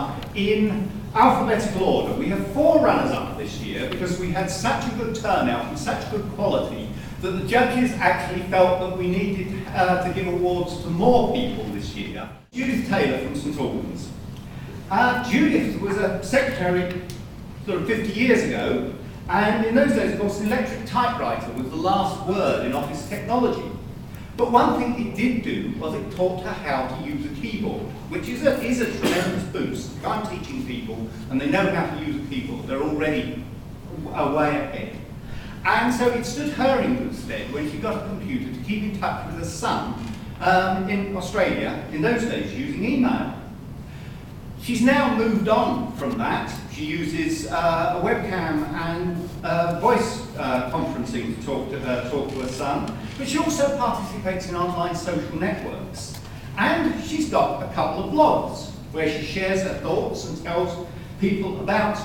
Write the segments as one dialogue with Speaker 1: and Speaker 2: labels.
Speaker 1: are in alphabetical order. We have 4 runners-up this year because we had such a good turnout and such good quality that the judges actually felt that we needed to give awards to more people this year. Judith Taylor from St Albans. Judith was a secretary sort of 50 years ago, and in those days, of course, an electric typewriter was the last word in office technology. But one thing it did do was it taught her how to use a keyboard, which is a tremendous boost. If I'm teaching people and they know how to use a keyboard, they're already a way ahead. And so it stood her in good stead when she got a computer to keep in touch with her son in Australia, in those days using email. She's now moved on from that. She uses a webcam and voice conferencing to talk to her son, but she also participates in online social networks. And she's got a couple of blogs where she shares her thoughts and tells people about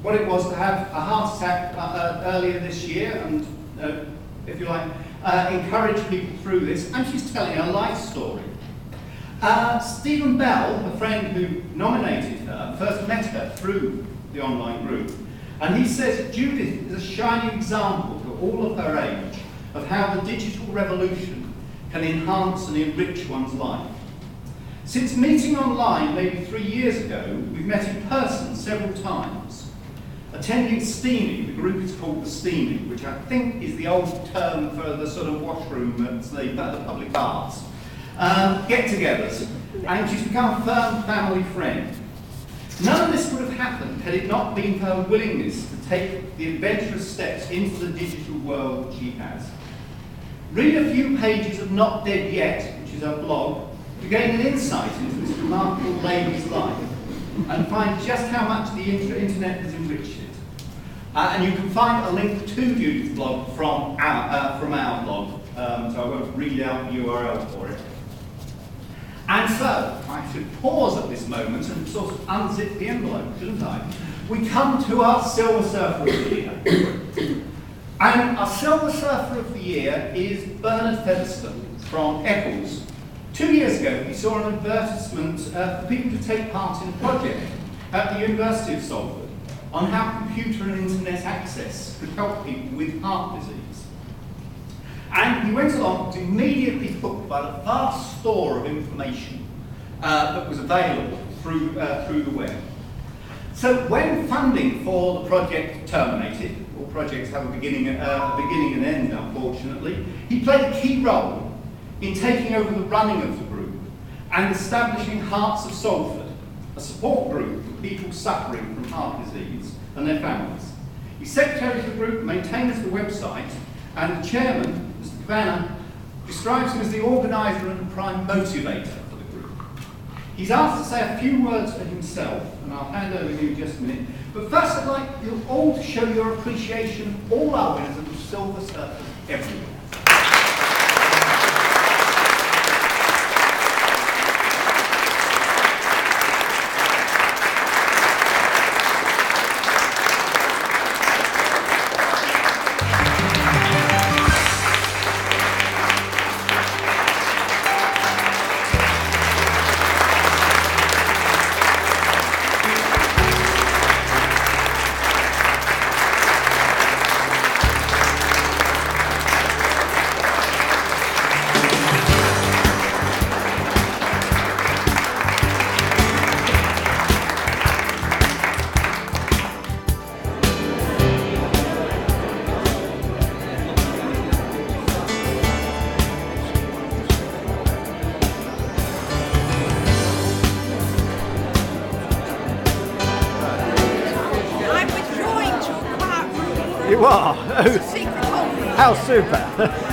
Speaker 1: what it was to have a heart attack earlier this year and, if you like, encourage people through this. And she's telling her life story. Stephen Bell, a friend who nominated her, first met her through the online group, and he says that Judith is a shining example to all of her age of how the digital revolution can enhance and enrich one's life. Since meeting online maybe 3 years ago, we've met in person several times. Attending Steamy, the group is called the Steamy, which I think is the old term for the sort of washroom at the public baths. Get-togethers, and she's become a firm family friend. None of this would have happened had it not been for her willingness to take the adventurous steps into the digital world that she has. Read a few pages of Not Dead Yet, which is her blog, to gain an insight into this remarkable lady's life and find just how much the internet has enriched it. And you can find a link to Judith's blog from our blog, so I won't read out the URL for it. And so, I should pause at this moment and sort of unzip the envelope, shouldn't I? We come to our Silver Surfer of the Year. And our Silver Surfer of the Year is Bernard Featherstone from Eccles. 2 years ago, we saw an advertisement for people to take part in a project at the University of Salford on how computer and internet access could help people with heart disease. And he went along and was immediately hooked by the vast store of information that was available through the web. So when funding for the project terminated, all projects have a beginning and end, unfortunately, he played a key role in taking over the running of the group and establishing Hearts of Salford, a support group for people suffering from heart disease and their families. He's secretary of the group, maintains the website, and the chairman, Mr. Vanna, describes him as the organiser and the prime motivator for the group. He's asked to say a few words for himself, and I'll hand over to you in just a minute. But first I'd like you all to show your appreciation of all our winners of the Silver Surfer everywhere.
Speaker 2: You are? How super!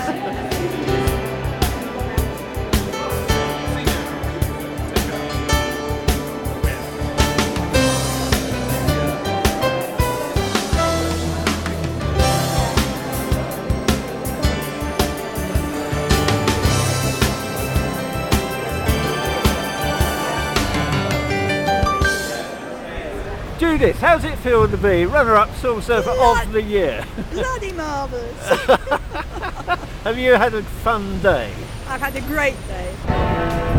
Speaker 2: Judith, how's it feel to be runner-up Silver Surfer of the Year?
Speaker 3: Bloody marvellous!
Speaker 2: Have you had a fun day?
Speaker 3: I've had a great day.